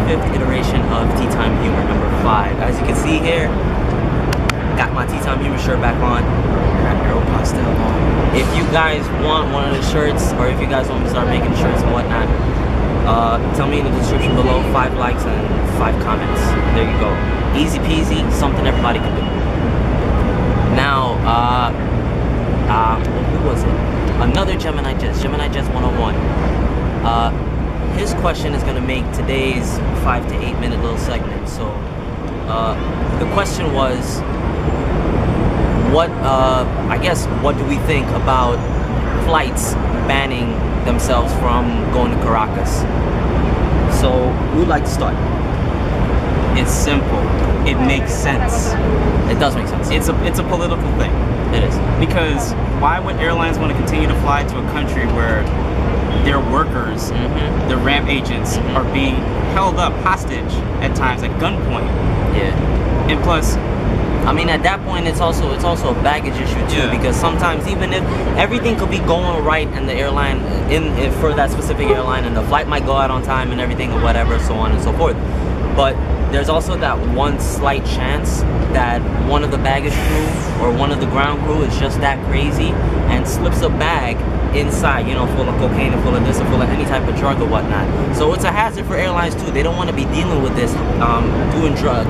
5th iteration of Tea Time Humor number 5. As you can see here, got my Tea Time Humor shirt back on. Got Aeropostale on. If you guys want one of the shirts, or if you guys want me to start making shirts and whatnot, tell me in the description below. 5 likes and 5 comments. There you go. Easy peasy, something everybody can do. Now, who was it? Another Gemini Jets 101. His question is going to make today's 5 to 8 minute little segment. So, the question was, what do we think about flights banning themselves from going to Caracas? So, who would like to start? It's simple. It makes sense. It does make sense. It's a political thing. It is. Because why would airlines want to continue to fly to a country where their workers, the ramp agents, are being held up hostage at times at gunpoint? Yeah. And plus, I mean, at that point, it's also a baggage issue too, because sometimes even if everything could be going right in the airline, for that specific airline, and the flight might go out on time and everything or whatever, so on and so forth, but there's also that one slight chance that one of the baggage crew or one of the ground crew is just that crazy and slips a bag inside, you know, full of cocaine or full of this or full of any type of drug or whatnot. So it's a hazard for airlines too. They don't want to be dealing with this,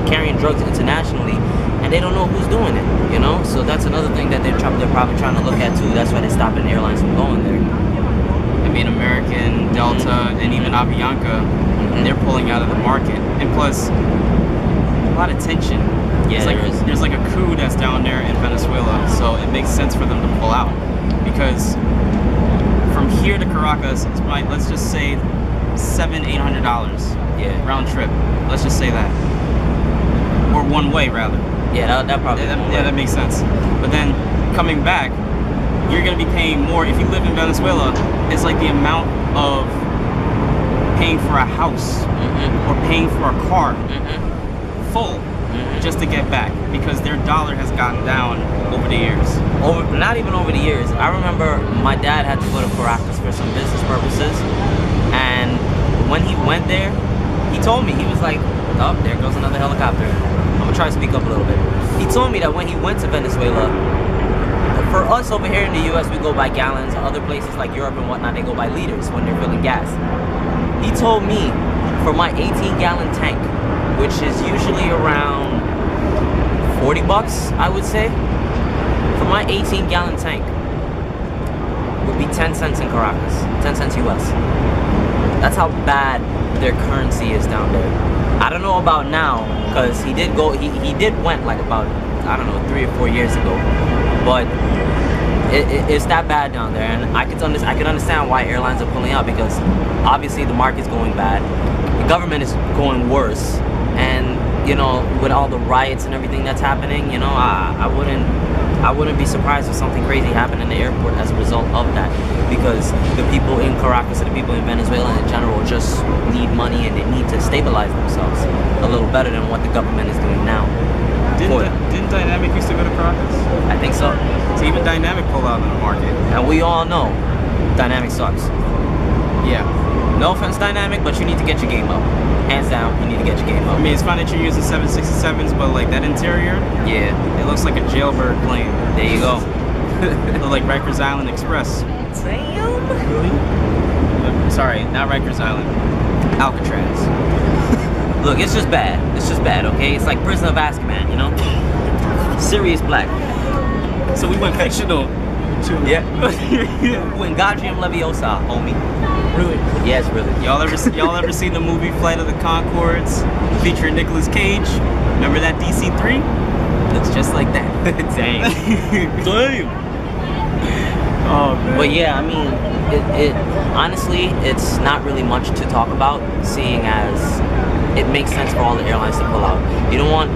carrying drugs internationally, and they don't know who's doing it, you know. So that's another thing that they're probably trying to look at too. That's why they're stopping airlines from going there. I mean, American, Delta, and even Avianca, they're pulling out of the market. And plus, a lot of tension. Yeah, there's like a coup that's down there in Venezuela, so it makes sense for them to pull out. Because from here to Caracas, it's let's just say $700-800. Yeah. Round trip. Let's just say that. Or one way, rather. Yeah, that probably. Yeah, that makes sense. But then coming back, you're gonna be paying more. If you live in Venezuela, it's like the amount of paying for a house or paying for a car full just to get back, because their dollar has gotten down over the years. Not even over the years. I remember my dad had to go to Caracas for some business purposes, and when he went there, he told me, he was like, oh, there goes another helicopter. I'm gonna try to speak up a little bit. He told me that when he went to Venezuela, for us over here in the US, we go by gallons. Other places like Europe and whatnot, they go by liters when they're filling gas. He told me for my 18-gallon tank, which is usually around $40, I would say, for my 18-gallon tank, would be 10 cents in Caracas, 10 cents US. That's how bad their currency is down there. I don't know about now, because he did went like about, I don't know, 3 or 4 years ago, but it's that bad down there, and I can understand why airlines are pulling out, because obviously the market's going bad, the government is going worse, and you know, with all the riots and everything that's happening, you know, I wouldn't be surprised if something crazy happened in the airport as a result of that, because the people in Caracas and the people in Venezuela in general just need money, and they need to stabilize themselves a little better than what the government is doing now. Didn't Dynamic used to go to Caracas? I think so. So even Dynamic pulled out of the market. And we all know Dynamic sucks. Yeah. No offense, Dynamic, but you need to get your game up. Hands down, you need to get your game up. I mean, it's fine that you're using 767s, but like that interior, yeah, it looks like a jailbird plane. There you go. It looks like Rikers Island Express. Damn. Really? Sorry, not Rikers Island. Alcatraz. Look, it's just bad. It's just bad, okay? It's like Prisoner of Azkaban, you know? Sirius Black. So we went fictional. Yeah. Wingardium Leviosa, homie. Really? Yes, really. Y'all ever seen the movie Flight of the Conchords featuring Nicolas Cage? Remember that DC-3? Looks just like that. Dang. Damn. Oh man. But yeah, I mean, it honestly, it's not really much to talk about, seeing as it makes sense for all the airlines to pull out. You don't want,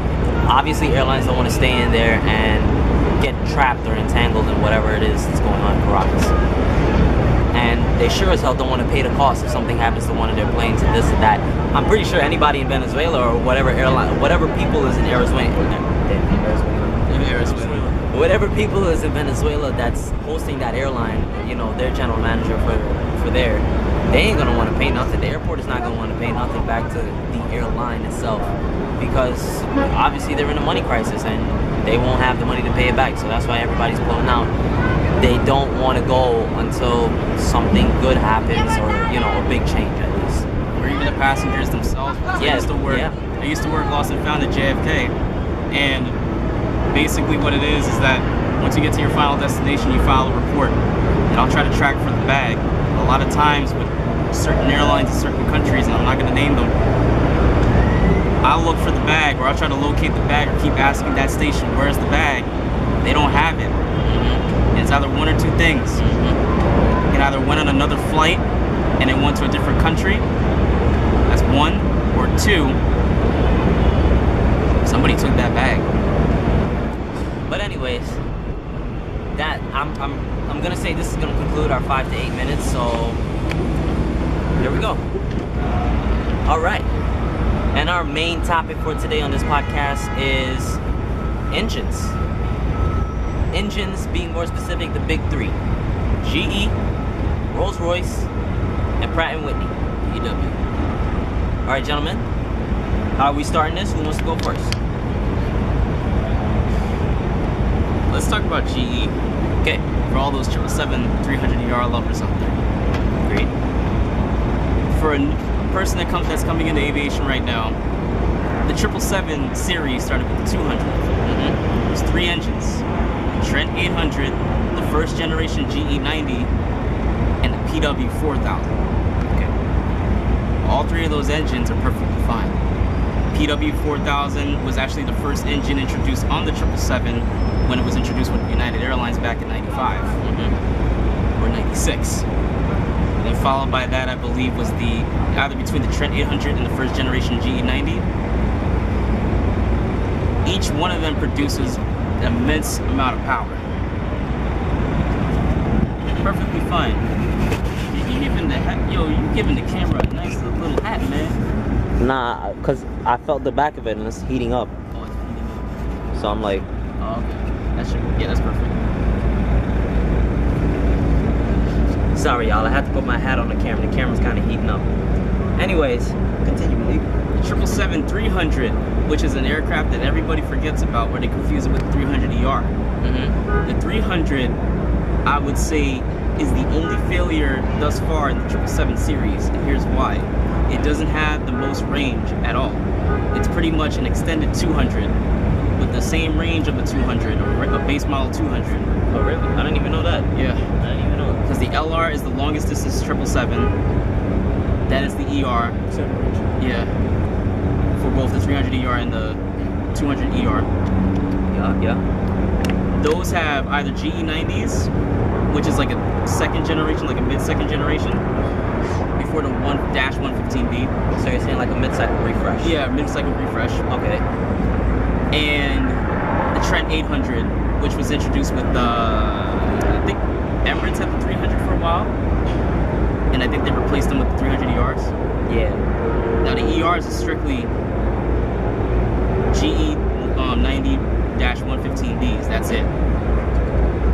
obviously airlines don't want to stay in there and get trapped or entangled in whatever it is that's going on in Caracas. And they sure as hell don't want to pay the cost if something happens to one of their planes and this and that. I'm pretty sure anybody in Venezuela or whatever airline, whatever people is in whatever people is in Venezuela that's hosting that airline, you know, their general manager for there, they ain't gonna want to pay nothing. The airport is not gonna want to pay nothing back to the airline itself, because obviously they're in a money crisis and they won't have the money to pay it back. So that's why everybody's pulling out. They don't want to go until something good happens, or a big change at least. Or even the passengers themselves. Yeah, I used to work lost and found at JFK, and basically what it is that once you get to your final destination, you file a report, and I'll try to track for the bag. A lot of times with certain airlines in certain countries, and I'm not going to name them, I'll look for the bag, or I'll try to locate the bag, or keep asking that station, where's the bag? They don't have it. And it's either one or two things. It either went on another flight and it went to a different country. That's one. Or two, somebody took that bag. But anyways, that I'm gonna say this is gonna conclude our 5 to 8 minutes. So there we go. All right. And our main topic for today on this podcast is engines. Engines, being more specific, the big three: GE, Rolls-Royce, and Pratt & Whitney, PW. All right, gentlemen, how are we starting this? Who wants to go first? Let's talk about GE. Okay. For all those 777 300ER lovers out there. Great. For a person that's coming into aviation right now, the 777 series started with the 200. There's 3 engines: Trent 800, the first generation GE90, and the PW 4000. Okay. All 3 of those engines are perfectly fine. PW 4000 was actually the first engine introduced on the 777 when it was introduced with United Airlines back in 95 or 96. And then followed by that, I believe, was either between the Trent 800 and the first generation GE90. Each one of them produces an immense amount of power. Perfectly fine. You giving the camera a nice little hat, man. Nah, cause I felt the back of it and it's heating up. Oh, it's heating up. So I'm like, oh, okay. That's perfect. sorry, y'all. I had to put my hat on the camera. The camera's kind of heating up. Anyways, continue, Malik. The 777-300, which is an aircraft that everybody forgets about, where they confuse it with the 300ER. The 300, I would say, is the only failure thus far in the 777 series, and here's why. It doesn't have the most range at all. It's pretty much an extended 200 with the same range of a 200, or a base model 200. Oh, really? I didn't even know that. Yeah. I didn't even know that. Because the LR is the longest distance 777. That is the ER. Yeah. For both the 300ER and the 200ER. Yeah. Those have either GE90s, which is like a second generation, like a mid-second generation, before the 1-115B. So you're saying like a mid-cycle refresh? Yeah, mid-cycle refresh. Okay. And the Trent 800, which was introduced with the, I think Emirates had the 300 for a while, and I think they replaced them with the 300ERs. Yeah. Now the ERs is strictly GE 90-115Bs. That's it.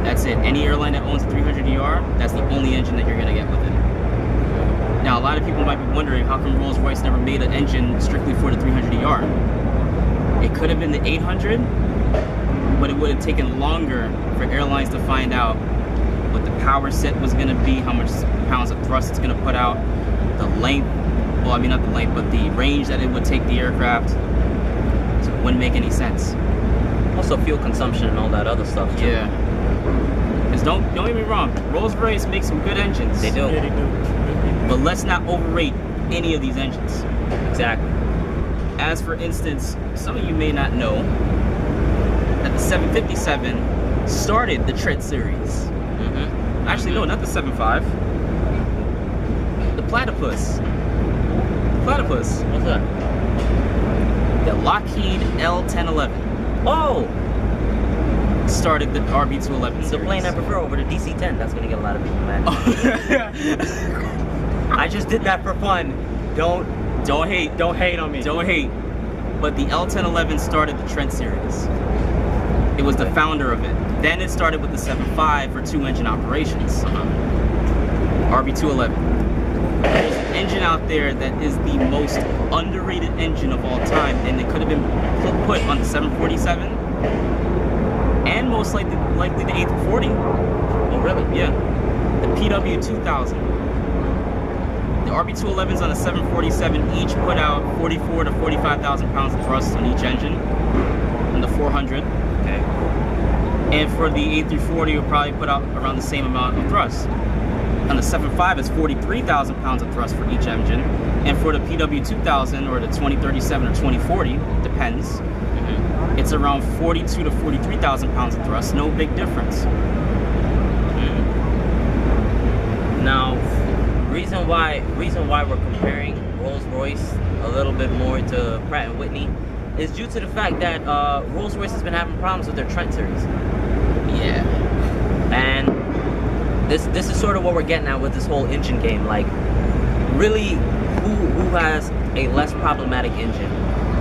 That's it. Any airline that owns a 300ER, that's the only engine that you're gonna get with it. Now a lot of people might be wondering, how come Rolls-Royce never made an engine strictly for the 300ER? It could have been the 800, but it would have taken longer for airlines to find out what the power set was gonna be, how much pounds of thrust it's gonna put out, the length, well, I mean not the length, but the range that it would take the aircraft. So it wouldn't make any sense. Also fuel consumption and all that other stuff too. Yeah. Because don't get me wrong, Rolls-Royce makes some good engines. They do. Yeah, they do. But let's not overrate any of these engines. Exactly. As for instance, some of you may not know that the 757 started the Trent series. Actually, no, not the 75. The Platypus. Platypus. What's that? The Lockheed L1011 Oh! started the RB211 The series. plane I prefer over the DC-10. That's gonna get a lot of people mad. I just did that for fun. Don't hate. Don't hate on me. Don't hate. But the L1011 started the Trent series. It was the founder of it. Then it started with the 75 for 2-engine operations. RB211. there's an engine out there that is the most underrated engine of all time, and it could have been put on the 747 and most likely the A340. Oh, really? Yeah. The PW2000. The RB211s on the 747 each put out 44 to 45,000 pounds of thrust on each engine, and the 400. Okay. And for the A340, you'll probably put out around the same amount of thrust. On the 7.5, it's 43,000 pounds of thrust for each engine. And for the PW2000 or the 2037 or 2040, depends, it's around 42 to 43,000 pounds of thrust. No big difference. Now, reason why we're comparing Rolls-Royce a little bit more to Pratt & Whitney is due to the fact that Rolls-Royce has been having problems with their Trent series. Yeah. And this is sort of what we're getting at with this whole engine game. Like, really, who has a less problematic engine?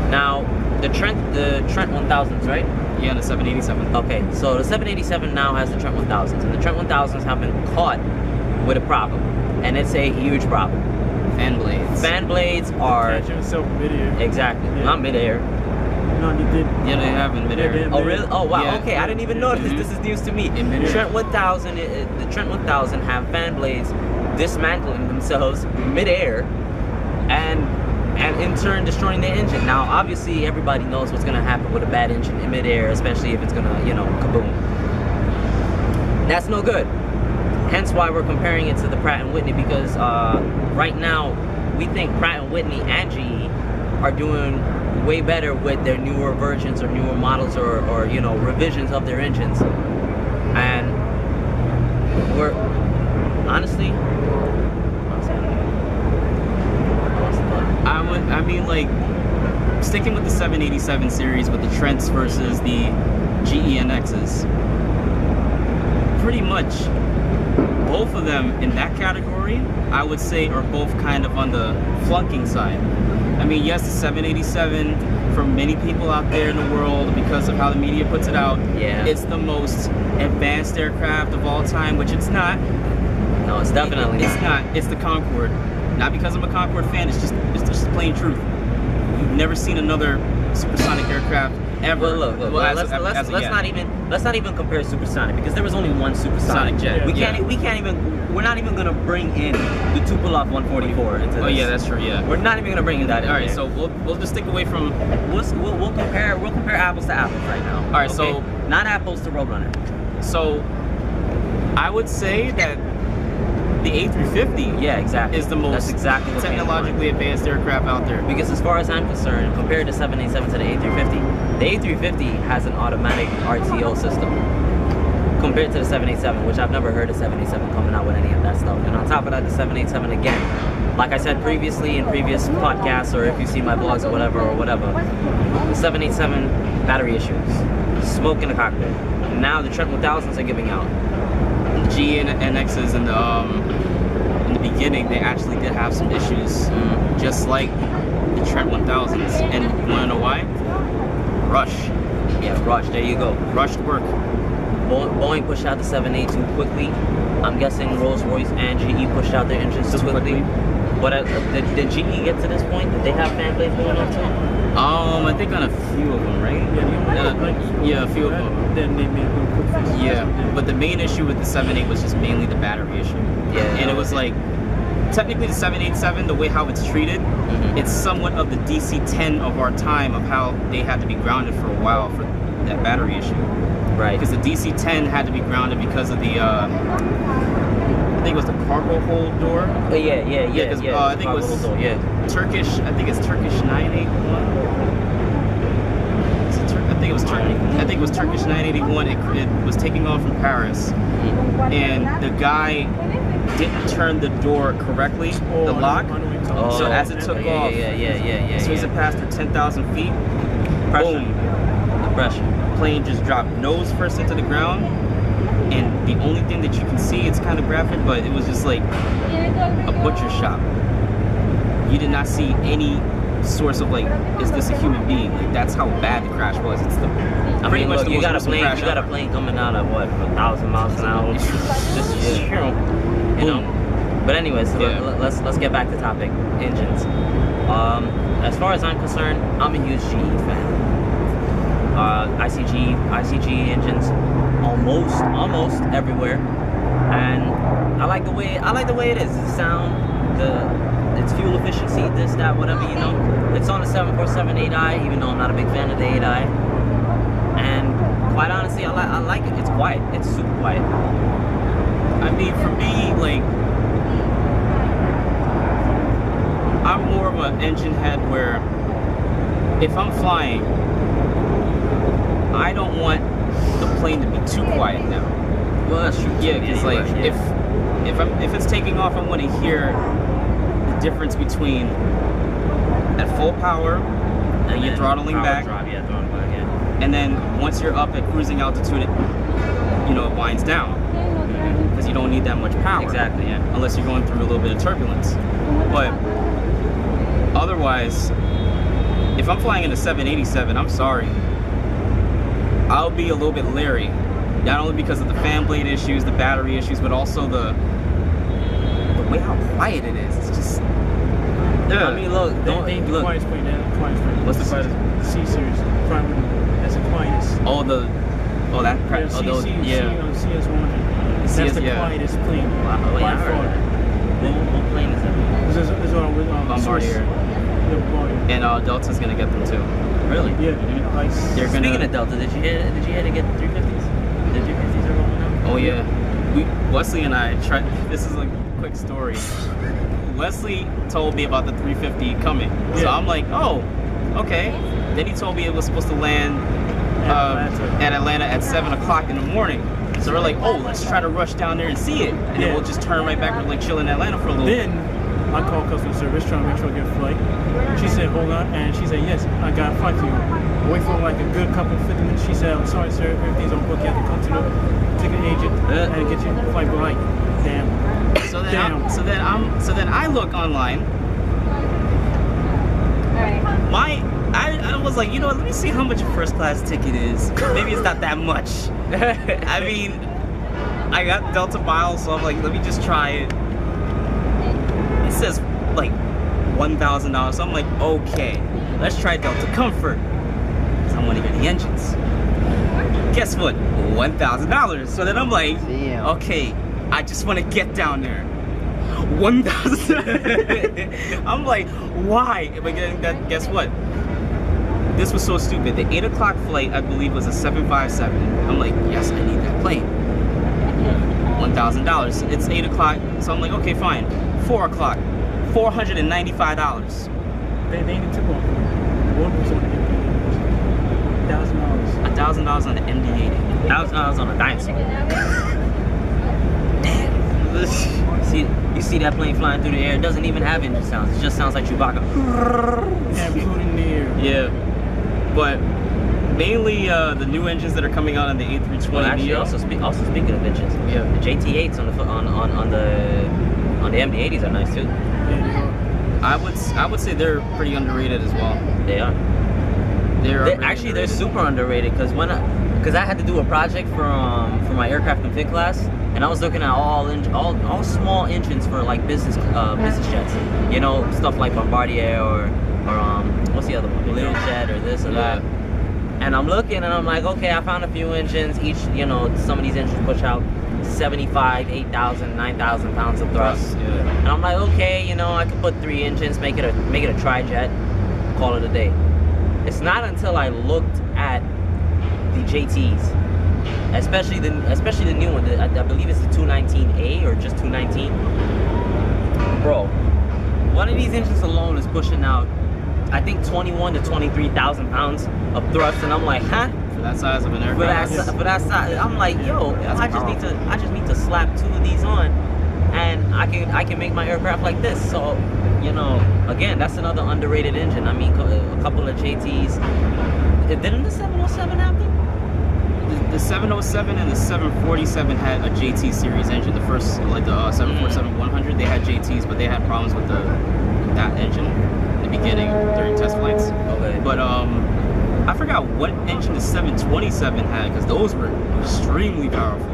Now, the Trent 1000s, right? Yeah, the 787. Okay, so the 787 now has the Trent 1000s, and the Trent 1000s have been caught with a problem, and it's a huge problem. Fan blades. Fan blades are Catch yourself midair. exactly Yeah. not midair. No, you did. Yeah, they have in midair. Yeah, Oh really? Oh wow. Yeah. Okay, I didn't even notice. This is news to me. In midair. Trent 1000, the Trent 1000 have fan blades dismantling themselves midair, and in turn destroying their engine. Now, obviously, everybody knows what's gonna happen with a bad engine in midair, especially if it's gonna, kaboom. That's no good. Hence why we're comparing it to the Pratt & Whitney, because right now we think Pratt & Whitney and GE are doing way better with their newer versions or newer models or revisions of their engines. And we're honestly, I mean, like, sticking with the 787 series with the Trents versus the GE NXs, pretty much both of them in that category, I would say, are both kind of on the flunking side. I mean, yes, the 787, for many people out there in the world, because of how the media puts it out, Yeah. it's the most advanced aircraft of all time, which it's not. no, it's definitely It's not. It's the Concorde. Not because I'm a Concorde fan, it's just plain truth. You've never seen another supersonic aircraft ever. Well, look, Well, let's yet. not even compare supersonic, because there was only one supersonic Sonic jet. We're not even gonna bring in the Tupolev 144 into this. Oh yeah, that's true. Yeah. We're not even gonna bring in that. All right, in so we'll just stick away from. we'll compare apples to apples right now. All right, so- not apples to Roadrunner. So I would say that the A350 Yeah, exactly. is the most That's exactly what technologically advanced aircraft out there. Because as far as I'm concerned, compared to 787 to the A350, the A350 has an automatic RTO system compared to the 787, which I've never heard of 787 coming out with any of that stuff. And on top of that, the 787 again, like I said previously in previous podcasts, or if you see my blogs or whatever, the 787 battery issues, smoke in the cockpit. Now the Trent 1000s are giving out. The GE NXs in the beginning, they actually did have some issues, just like the Trent 1000s. And you want to know why? Rush. Yeah, Rush, there you go. Rushed work. Boeing pushed out the 782 quickly. I'm guessing Rolls-Royce and GE pushed out their engines too quickly. But did GE get to this point? Did they have fan blades going on too? I think on a few of them, right? Yeah, a few of them. Then they made a little quick fix. Yeah, but the main issue with the 7.8 was just mainly the battery issue. Yeah. And it was like, technically the 787, the way how it's treated, it's somewhat of the DC-10 of our time, of how they had to be grounded for a while for that battery issue. Right. Because the DC-10 had to be grounded because of the, I think it was the cargo hold door. Yeah. I think it was Turkish, I think it's Turkish 981. I think it was Turkish 981. It was taking off from Paris, and the guy didn't turn the door correctly, the lock. So as it took off, as soon as it passed through 10,000 feet, boom, The pressure. plane just dropped nose first into the ground. And the only thing that you can see, it's kind of graphic, but it was just like a butcher shop. You did not see any source of like, is this a human being? Like, that's how bad the crash was. It's the pretty much the you most got a gruesome plane. crash You got a ever. plane coming out at what, 1,000 miles an hour? Just You know. But anyways, so Yeah. let's get back to topic. Engines. As far as I'm concerned, I'm a huge GE fan. ICG engines, almost everywhere, and I like the way it is. The sound, its fuel efficiency, this, that, whatever, you know. It's on the 747 8i, even though I'm not a big fan of the 8i. And quite honestly, I like it. It's quiet. It's super quiet. I mean, for me, like, I'm more of an engine head where if I'm flying, I don't want the plane to be too quiet now. Well, that's true. Yeah, because like if it's taking off, I want to hear the difference between at full power and you're throttling back, and then once you're up at cruising altitude, it winds down because you don't need that much power. Exactly. Yeah. Unless you're going through a little bit of turbulence, but otherwise, if I'm flying in a 787, I'm sorry, I'll be a little bit leery. Not only because of the fan blade issues, the battery issues, but also the way how quiet it is. It's just. I mean, look, They look. quietest plane. They're the quietest plane. What's the quietest? C series. That's the quietest. CS100. That's the quietest plane. Wow, By I heard far. that. What plane is that? This is what I'm with Bombardier. Yeah, Bombardier. And Delta's gonna get them too. Really? Yeah, like They're gonna. Speaking of Delta, did you hear to get the 350s? The 350s are rolling out? Oh yeah, Wesley and I tried. This is a quick story. Wesley told me about the 350 coming, so Yeah. I'm like, oh, okay. Then he told me it was supposed to land at Atlanta at 7 o'clock in the morning. So we're like, oh, let's try to rush down there and see it, and then we'll just turn right back. We're like chill in Atlanta for a little bit. Then I called customer service trying to make sure I get a flight. She said, hold on, and she said, yes, I got a flight for you. Wait for like a good couple of 50 minutes. She said, I'm sorry, sir, everything's on book. You have to come to the ticket agent and get your flight blank. Damn. So then I look online. I was like, you know what, let me see how much a first class ticket is. Maybe it's not that much. I mean, I got Delta miles, so I'm like, let me just try it. It says like $1,000, so I'm like, okay, let's try Delta Comfort. Because I want to hear the engines. Guess what? $1,000. So then I'm like, okay, I just want to get down there. 1,000. I'm like, why? But guess what? This was so stupid. The 8 o'clock flight, I believe, was a 757. I'm like, yes, I need that plane. $1,000. It's 8 o'clock, so I'm like, okay, fine. 4 o'clock, $495. They need to go. One was on the $1,000. $1,000 on the MD-80. I was on a dinosaur. You see that plane flying through the air? It doesn't even have engine sounds. It just sounds like Chewbacca. And food in the air. Yeah, but mainly the new engines that are coming out on the A320. Well, actually, also speaking of engines, Yeah. the JT8s on the MD-80s are nice too. Yeah, I would say they're pretty underrated as well. They are. They're Actually, they're super underrated because I had to do a project for my aircraft config class, and I was looking at all small engines for like business jets. You know, stuff like Bombardier or what's the other one? Little Jet or this or that. And I'm looking and I'm like, okay, I found a few engines. Each, some of these engines push out 75, 8,000, 9,000 pounds of thrust. Yeah. And I'm like, okay, I could put 3 engines, make it a tri-jet, call it a day. It's not until I looked at the JTs, especially the new one. I believe it's the 219A or just 219. Bro, one of these engines alone is pushing out, I think, 21 to 23,000 pounds of thrust, and I'm like, huh? For that size of an aircraft. For that size, I'm like, yo, I just need to slap 2 of these on, and I can make my aircraft like this. So, again, that's another underrated engine. I mean, a couple of JTs. Didn't the 707 happen? The 707 and the 747 had a JT series engine. The first, like the 747-100, they had JTs, but they had problems with that engine in the beginning during test flights. Okay. But I forgot what engine the 727 had, because those were extremely powerful.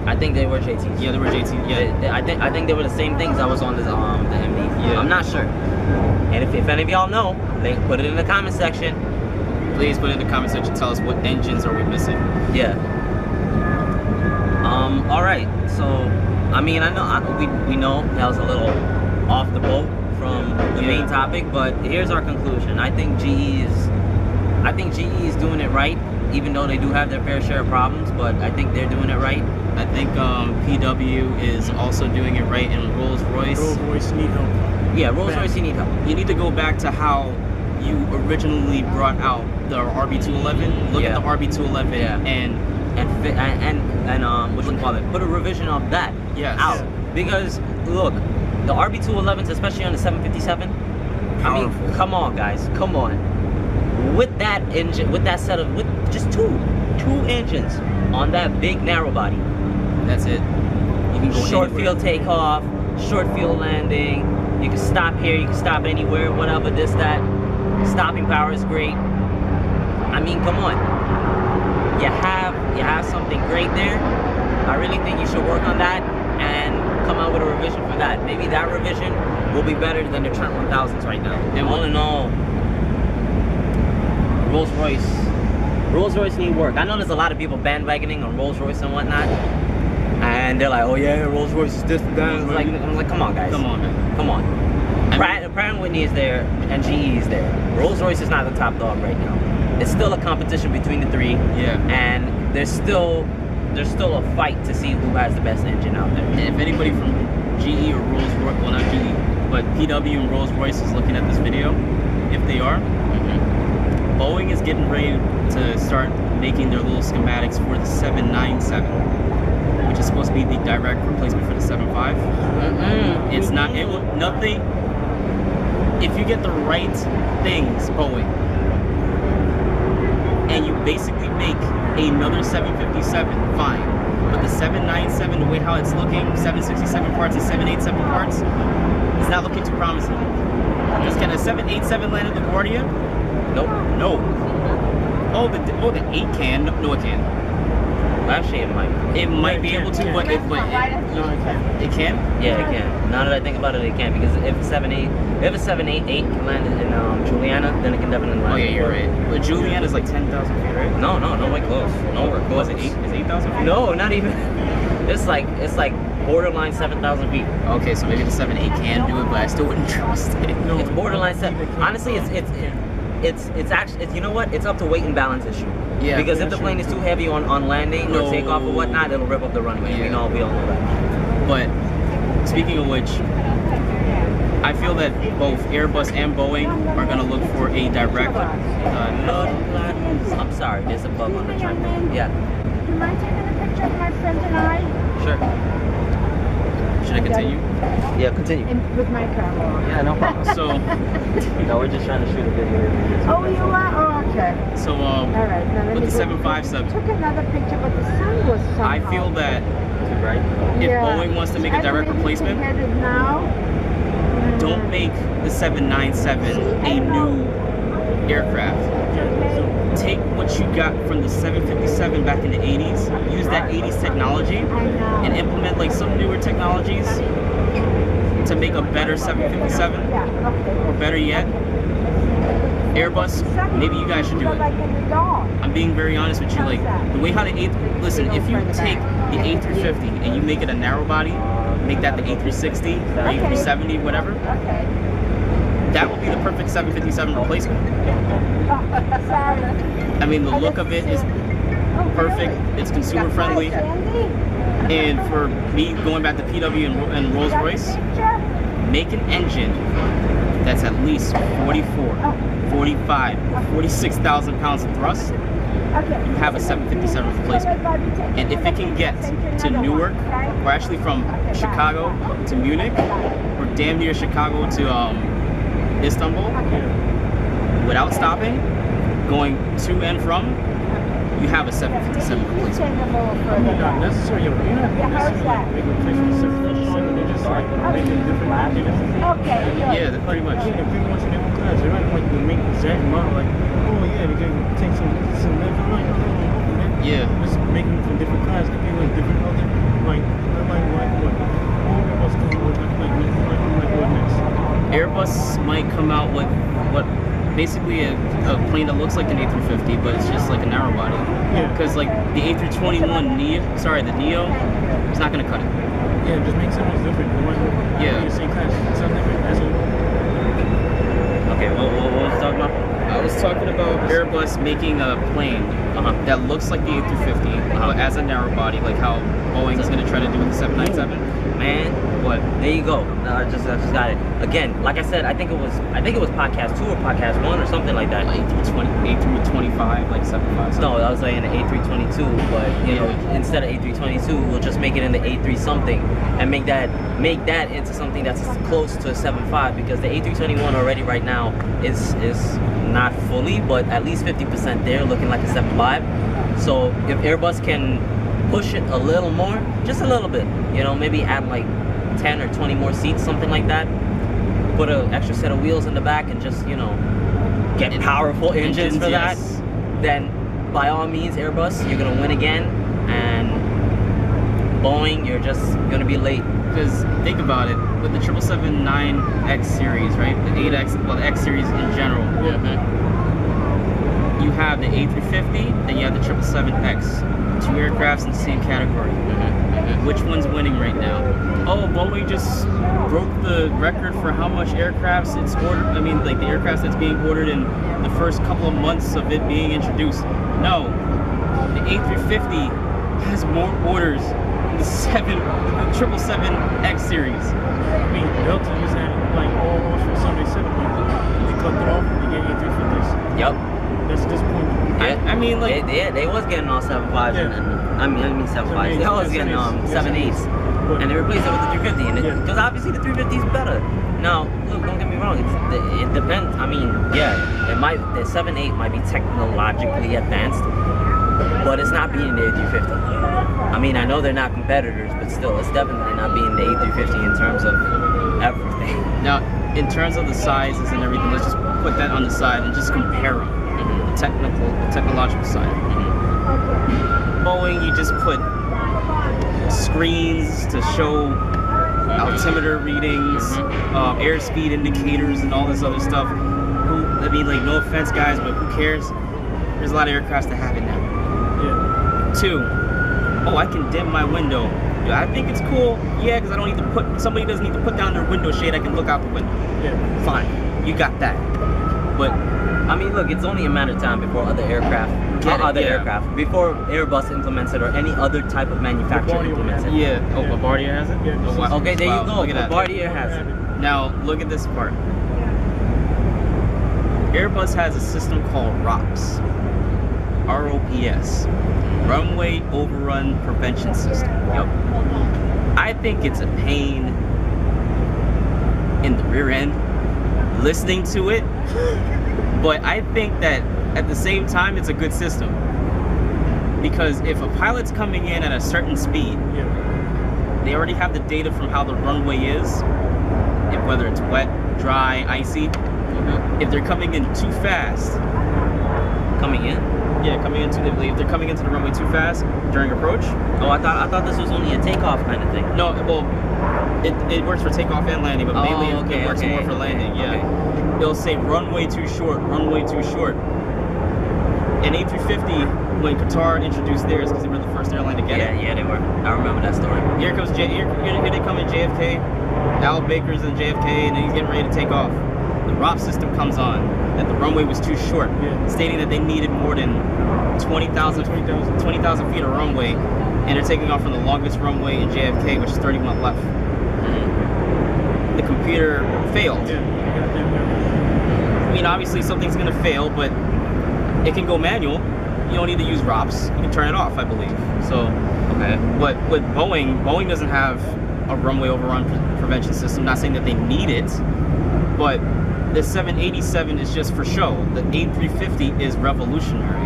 I think they were JTs. Yeah, they were JT. Yeah. I think they were the same things I was on the MD. Yeah. I'm not sure. And if any of y'all know, they put it in the comment section. Please put it in the comment section. Tell us what engines are we missing. Yeah. All right. So, I mean, I know we know that was a little off the boat from the main topic, but here's our conclusion. I think GE is doing it right, even though they do have their fair share of problems. But I think they're doing it right. I think PW is also doing it right, and Rolls-Royce. Rolls-Royce need help. Yeah, Rolls-Royce, you need help. You need to go back to how you originally brought out the RB211. Look at the RB211 and what you call it? Put a revision of that out, because look, the RB211s, especially on the 757. Powerful. I mean, come on, guys, come on. With that engine, with that set of, with just two engines on that big narrow body. That's it. You can go short anywhere. field takeoff, short field landing. You can stop here, you can stop anywhere, whatever, this, that. Stopping power is great. I mean, come on. You have something great there. I really think you should work on that and come out with a revision for that. Maybe that revision will be better than the Trent 1000s right now. And all in all, Rolls-Royce need work. I know there's a lot of people bandwagoning on Rolls-Royce and whatnot, and they're like, oh yeah, Rolls-Royce is this and that. I'm like, come on, guys. Come on, man. Come on. Pratt & Whitney is there, and GE is there. Rolls-Royce is not the top dog right now. It's still a competition between the three. Yeah. And there's still a fight to see who has the best engine out there. And if anybody from GE or Rolls-Royce, well, not GE, but PW and Rolls-Royce is looking at this video, if they are, Boeing is getting ready to start making their little schematics for the 797, which is supposed to be the direct replacement for the 75. It's not, nothing. If you get the right things, Boeing, and you basically make another 757, fine. But the 797, the way how it's looking, 767 parts and 787 parts, it's not looking too promising. Because can a 787 land at LaGuardia? Nope. No. Oh, the 8 can. No, it can. Actually, it might. It might be able to, but no, it can't. it can. Yeah, it can. Now that I think about it, it can, because if a 788 can land in Juliana, then it can definitely land. Oh yeah, you're right. But Juliana is like 10,000 feet, right? No way close. Nowhere close. Was it 8? Is 8,000 feet? No, not even. It's like borderline 7,000 feet. Okay, so maybe the 7.8 can do it, but I still wouldn't trust it. No, It's borderline 7. Honestly, it's actually, you know what? It's up to weight and balance issue. Yeah. Because if the plane is too heavy on landing or takeoff or whatnot, it'll rip up the runway. Yeah. We all know that. But speaking of which, I feel that both Airbus and Boeing are going to look for a direct. I'm sorry, there's a bug on the tripod. Yeah. Do you mind taking a picture of my friend and I? Sure. Should I continue? Yeah, continue. With my camera. Yeah, no problem. So, No, we're just trying to shoot a video. Oh, you are? Oh, okay. so All right. Now let with me the go. 757, Took another picture, but the sun was somehow. I feel that Too bright? if Yeah. Boeing wants to make a direct Maybe replacement, headed now. don't make the 797 a new aircraft. Take what you got from the 757 back in the 80s, use that 80s technology, I know. and implement like some newer technologies to make a better 757, Yeah, okay. or better yet, Airbus, maybe you guys should do it. Like in the dog. I'm being very honest with you, like, the way how the listen, if you take the A350 and you make it a narrow body, make that the A360, A370, whatever, Okay. that will be the perfect 757 replacement. Sorry. I mean, the look of it is perfect, it's consumer friendly, and for me, going back to PW and Rolls-Royce, make an engine that's at least 44, 45, or 46,000 pounds of thrust, you have a 757 replacement. And if it can get to Newark, or actually from Chicago to Munich, or damn near Chicago to Istanbul, without stopping, going to and from, you have a 757 replacement. Not necessarily. You're not necessarily big replacements. They're just like making different. Okay. Yeah, pretty much. Yeah, they're pretty much in different class. They're not like the make exact model. Like, oh yeah, they're gonna take some. No, man. Yeah. Just making them from different classes. People in different other What next? Airbus might come out with what basically a plane that looks like an A350, but it's just like a narrow body. Yeah. Because like the A321 Neo, sorry, the Neo, is not gonna cut it. Yeah, just make something different. Yeah. The same class, something different. That's it. Okay, what was you talking about? I was talking about Airbus making a plane that looks like the A350, but as a narrow body, like how Boeing is gonna try to do with the 797. Man, What? there you go. I just got it. Again, like I said, I think it was podcast 2 or podcast 1 or something like that. A325, like 75. No, I was saying the A322, but you know, instead of A322, we'll just make it in the A3 something and make that into something that's close to a 75, because the A321 already right now is not fully, but at least 50% there, looking like a 75. So if Airbus can push it a little more, just a little bit, you know, maybe add like 10 or 20 more seats, something like that, put an extra set of wheels in the back and just, you know, get powerful engines for that, yes. then by all means, Airbus, you're gonna win again, and Boeing, you're just gonna be late. Because think about it, with the 777-9X series, right? The 8X, well, the X series in general. You have the A350, then you have the 777X. 2 aircrafts in the same category. Which one's winning right now? Oh, Boeing just broke the record for how much aircrafts it's ordered. I mean, like the aircrafts that's being ordered in the first couple of months of it being introduced. No, the A350 has more orders than the 777X series. I mean, Delta used that like all for 787. They cut it off and they get A350s. Yep. That's disappointing. I mean, like they was getting all 75s, Yeah. and I mean 75s. They was getting 7.8s, and they replaced it with the 350, and because obviously the 350 is better. Now, look, don't get me wrong. It depends. I mean, yeah, the 7.8 might be technologically advanced, but it's not beating the A350. I mean, I know they're not competitors, but still, it's definitely not beating the A350 in terms of everything. now, in terms of the sizes and everything, let's just put that on the side and just compare them. The technological side. Boeing, you just put screens to show altimeter readings, airspeed indicators, and all this other stuff. I mean, like, no offense, guys, but who cares? There's a lot of aircrafts that have it now. Yeah. 2, oh, I can dim my window. Yeah, I think it's cool. Yeah, because I don't need to somebody doesn't need to put down their window shade. I can look out the window. Yeah. Fine, you got that. But I mean, look, it's only a matter of time before before Airbus implements it or any other type of manufacturer implements it. yeah, oh, Bombardier has it? Yeah. Oh, wow. Okay, there Wow, you go. Look at that. Bombardier has it. Now, look at this part. Airbus has a system called ROPS. ROPS. Runway Overrun Prevention System. Yep. I think it's a pain in the rear end listening to it, but I think that at the same time it's a good system, because if a pilot's coming in at a certain speed, they already have the data from how the runway is, whether it's wet, dry, icy. If they're coming in too fast, if they're coming into the runway too fast during approach. Oh, I thought this was only a takeoff kind of thing. No, well, it works for takeoff and landing, but mainly it works more for landing. Yeah, it'll say runway too short, runway too short. And A350, when Qatar introduced theirs, because they were the first airline to get it. Yeah, they were. I remember that story. Here they come in JFK. Al Baker's in JFK, and he's getting ready to take off. The ROP system comes on that the runway was too short, stating that they needed more than 20,000 feet of runway, and they're taking off from the longest runway in JFK, which is 31 left. The computer failed. I mean, obviously something's gonna fail, but it can go manual. You don't need to use ROPS. You can turn it off, I believe. So, but with Boeing doesn't have a runway overrun prevention system. Not saying that they need it, but the 787 is just for show. The A350 is revolutionary.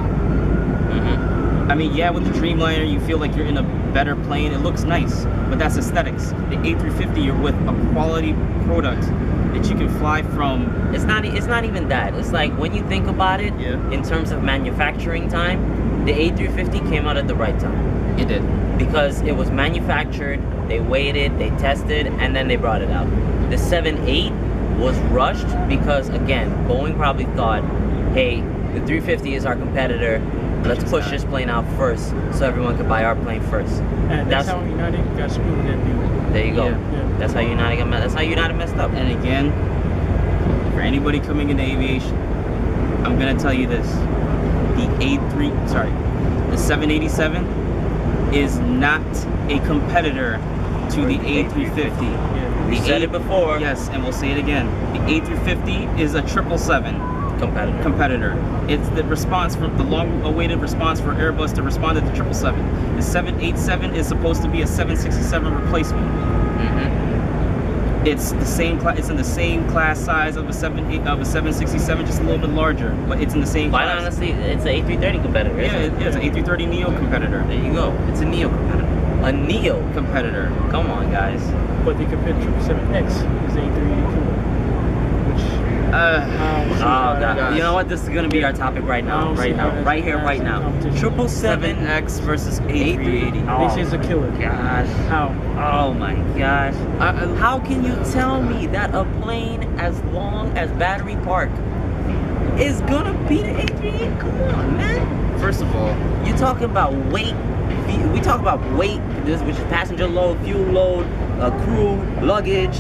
I mean, yeah, with the Dreamliner, you feel like you're in a better plane. It looks nice, but that's aesthetics. The A350, you're with a quality product that you can fly from. It's not even that. It's like, when you think about it, in terms of manufacturing time, the A350 came out at the right time. It did. because it was manufactured, they weighed it, they tested, and then they brought it out. The 787 was rushed because, again, Boeing probably thought, hey, the 350 is our competitor, let's push this plane out first so everyone could buy our plane first. And that's how United got screwed with that deal. There you go. Yeah. That's how United got that's how United messed up. And again, for anybody coming into aviation, I'm gonna tell you this: the the 787 is not a competitor to the A350. Yeah. We said it before. Yes, and we'll say it again. The A350 is a 777 competitor. It's the response from the long-awaited response for Airbus to respond to the 777. The 787 is supposed to be a 767 replacement. It's the same class. It's in the same class size of a 767, just a little bit larger, but it's in the same Quite class. honestly, it's an A330 competitor. Yeah, it's an A330 Neo competitor. There you go. It's a Neo competitor. A Neo competitor. Come on, guys. But they compared 777X is the A380 cooler, which God. You know what? This is gonna be our topic right now. Right here, right now. 777X versus A380. They say it's a killer. Gosh. How? Oh my gosh. How can you tell me that a plane as long as Battery Park is gonna beat an A380? Come on, man. First of all, you're talking about weight. We talk about weight, which is passenger load, fuel load, crew, luggage.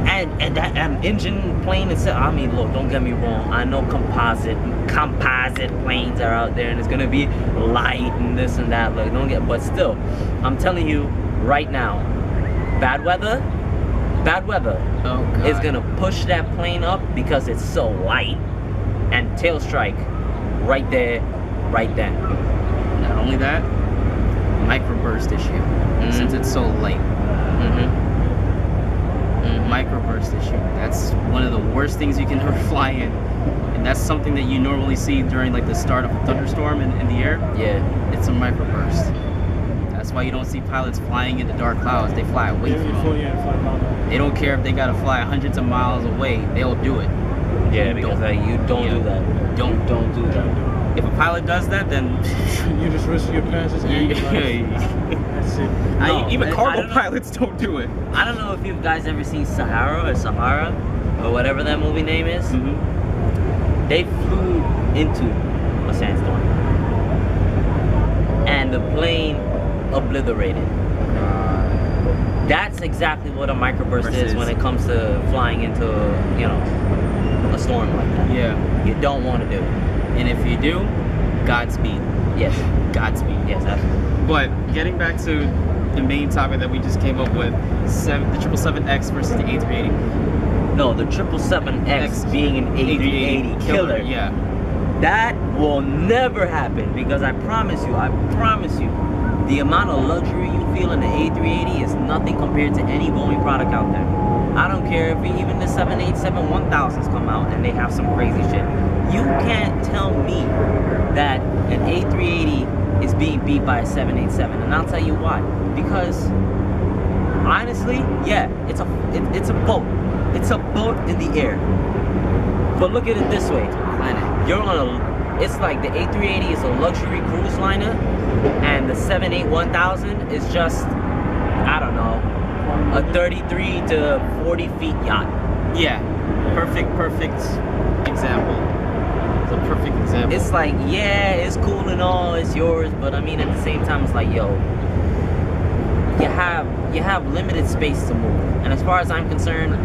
And that engine plane itself. I mean, look, don't get me wrong. I know composite planes are out there, and it's gonna be light and this and that. Look, but still, I'm telling you right now, bad weather is gonna push that plane up because it's so light, and tail strike right there, right then. Not only that, microburst issue, since it's so light. Microburst issue. That's one of the worst things you can ever fly in, and that's something that you normally see during like the start of a thunderstorm in the air. Yeah, it's a microburst. That's why you don't see pilots flying into dark clouds. They fly away from them. They don't care if they gotta fly hundreds of miles away. They'll do it. Yeah, because you don't do that. Don't do that. If a pilot does that, then you just risk your passengers and your life. That's it. No, even cargo pilots don't do it. I don't know if you guys ever seen Sahara or whatever that movie name is. They flew into a sandstorm and the plane obliterated. That's exactly what a microburst is when it comes to flying into, a storm like that. Yeah. You don't want to do it. And if you do, Godspeed. Yes. Godspeed. Yes, absolutely. But getting back to the main topic that we just came up with, the 777X versus the A380. No, the 777X being an A380 killer. Yeah. That will never happen because I promise you, the amount of luxury you feel in the A380 is nothing compared to any Boeing product out there. I don't care if even the 787-1000s come out and they have some crazy shit. You can't tell me that an A380 is being beat by a 787, and I'll tell you why. Because honestly, yeah, it's a boat. It's a boat in the air. But look at it this way: it's like the A380 is a luxury cruise liner, and the 787-1000 is just, I don't know, a 33 to 40 feet yacht. Yeah, perfect example. It's a perfect example. It's like, yeah, it's cool and all, it's yours, but I mean at the same time, it's like, yo, you have limited space to move. And as far as I'm concerned,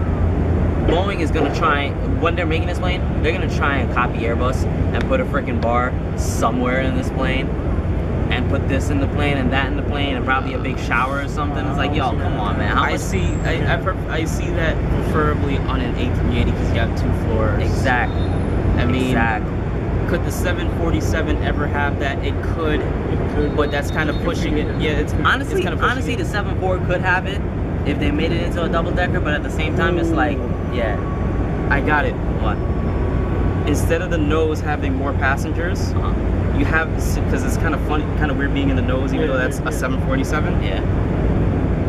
Boeing is gonna try, when they're making this plane, they're gonna try and copy Airbus and put a freaking bar somewhere in this plane, and put this in the plane and that in the plane, and probably a big shower or something. It's like, yo, come on, man. I see that preferably on an A380 because you have 2 floors. Exactly. I mean, could the 747 ever have that? It could, but that's kind of pushing it. Yeah, it's honestly, kind of honestly, the 74 could have it if they made it into a double decker, but at the same time, it's like, yeah, I got it. What? Instead of the nose having more passengers, you have, because it's kind of funny, kind of weird being in the nose, even though that's a 747. Yeah.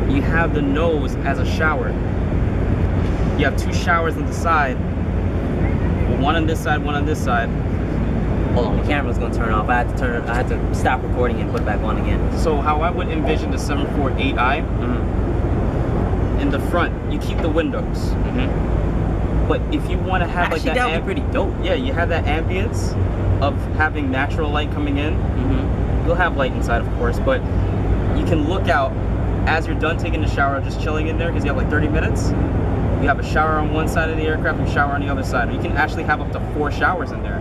You have the nose as a shower. You have 2 showers on the side. One on this side, one on this side. hold on, the camera's gonna turn off. I had to stop recording and put it back on again. So how I would envision the 748i, in the front, you keep the windows. But if you want to have Actually, like that, that would be pretty dope. Yeah, you have that ambience of having natural light coming in. You'll have light inside, of course, but you can look out as you're done taking the shower, just chilling in there, because you have like 30 minutes. You have a shower on one side of the aircraft and a shower on the other side. You can actually have up to 4 showers in there.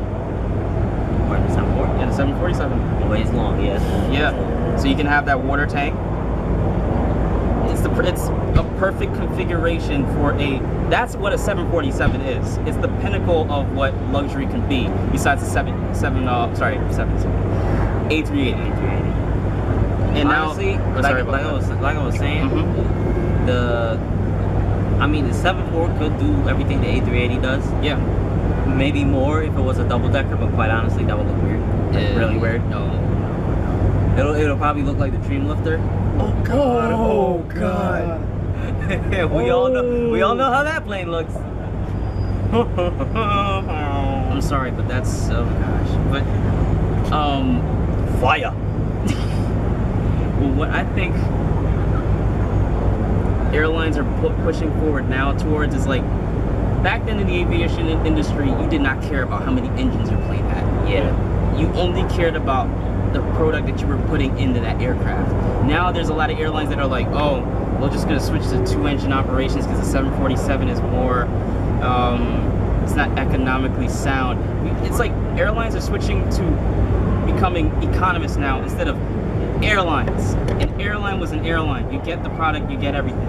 Where the 747? Yeah, the 747. Oh, it's long, yes. Yeah, so you can have that water tank. It's a perfect configuration for that's what a 747 is. It's the pinnacle of what luxury can be, besides the A380. And honestly, now, like I was saying, the 74 could do everything the A380 does. Yeah. Maybe more if it was a double decker, but quite honestly, that would look weird. Like, really weird. No. It'll probably look like the Dreamlifter. Oh God! Oh God! we all know how that plane looks. I'm sorry, but that's oh gosh. But fire. Well, what I think airlines are pushing forward now towards is like, back then in the aviation industry, you did not care about how many engines your plane had. Yeah. You only cared about the product that you were putting into that aircraft. Now there's a lot of airlines that are like, oh, we're just gonna switch to 2-engine operations because the 747 is more, it's not economically sound. It's like airlines are switching to becoming economists now instead of airlines. An airline was an airline. You get the product, you get everything.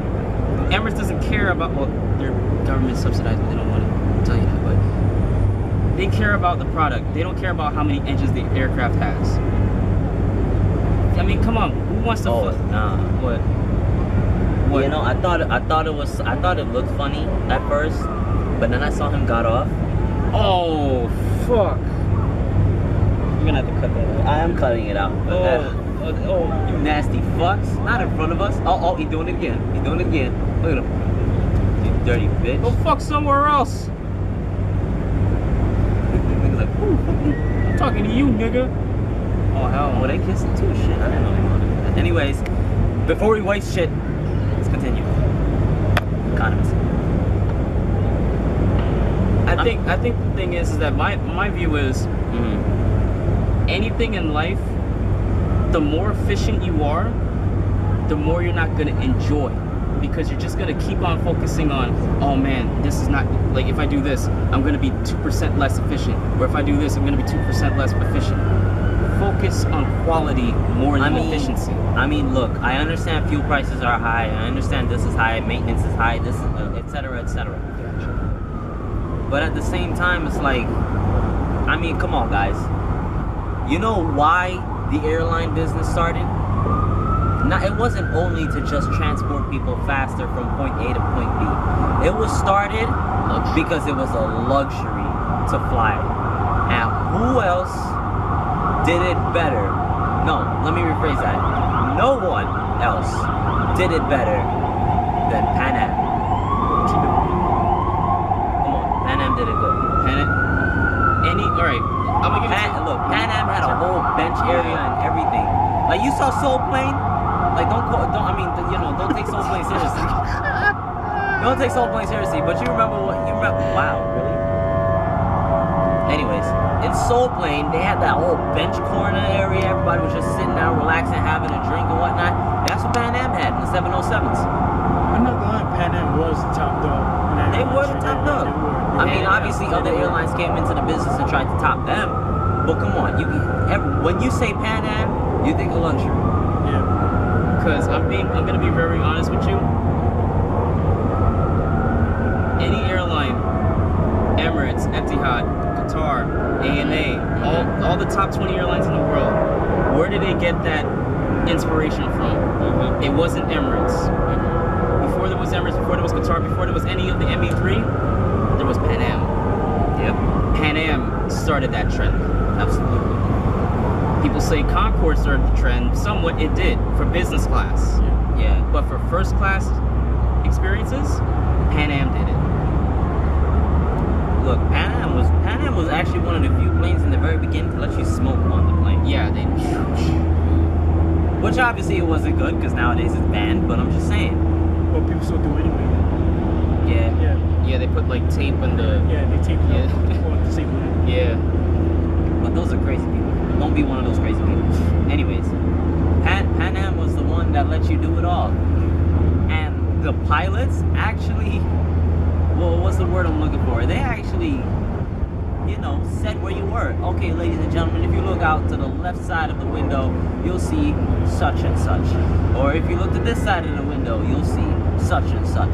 Emirates doesn't care about, well, they're government subsidized, but they don't want to tell you that, but they care about the product. They don't care about how many engines the aircraft has. I mean, come on, who wants to? Nah. What? You know, I thought it looked funny at first, but then I saw him got off. Oh, fuck! You're gonna have to cut that out. I am cutting it out. Oh, you nasty fucks! Not in front of us. Oh, he's doing it again. He's doing it again. Look at him. You dirty bitch. Go fuck somewhere else. He's like, ooh. I'm talking to you, nigga. Oh hell. Oh, they kissing too. Shit, I didn't know they wanted that. Anyways, before we waste shit, let's continue. Economists. I think the thing is that my view is anything in life, the more efficient you are, the more you're not gonna enjoy, because you're just gonna keep on focusing on, oh man, this is not, like if I do this, I'm gonna be 2% less efficient, or if I do this, I'm gonna be 2% less efficient. Focus on quality more than efficiency. I mean, look, I understand fuel prices are high. I understand this is high, maintenance is high, this is etc. etc. But at the same time, it's like, I mean, come on, guys. You know why the airline business started? Now, it wasn't only to just transport people faster from point A to point B. It was started because it was a luxury to fly. And who else did it better? No, let me rephrase that. No one else did it better than Pan Am. Come on, Pan Am did it good. Alright, I'm gonna give it look, Pan Am had a whole bench area and everything. Like, you saw Soul Plane? Like, don't take Soul Plane seriously. Don't take Soul Plane seriously, but you remember, wow, really? Anyways, in Soul Plane, they had that whole bench corner area. Everybody was just sitting down, relaxing, having a drink and whatnot. That's what Pan Am had in the 707s. I'm not gonna lie, Pan Am was the top dog. They were the top dog. I mean, obviously, other airlines came into the business and tried to top them. But come on, when you say Pan Am, you think of luxury. Yeah. Because I'm gonna be very honest with you. Any airline, Emirates, Etihad, Qatar, ANA, all the top 20 airlines in the world, where did they get that inspiration from? It wasn't Emirates. Before there was Emirates, before there was Qatar, before there was any of the ME3, there was Pan Am. Yep. Pan Am started that trend. Absolutely. People say Concorde started the trend. Somewhat it did for business class. Yeah. But for first class experiences, Pan Am did it. Look, Pan Am was actually one of the few planes in the very beginning to let obviously it wasn't good because nowadays it's banned. But I'm just saying. Well, people still do anyway. Yeah. Yeah. Yeah, they put like tape in the. Yeah, they tape it Yeah. up or disable it. Yeah. But those are crazy people. Don't be one of those crazy people. Anyways, Pan Am was the one that let you do it all. And the pilots actually, well, what's the word I'm looking for? They actually, you know, said where you were. Okay, ladies and gentlemen, if you look out to the left side of the window, you'll see such and such. Or if you look to this side of the window, you'll see such and such.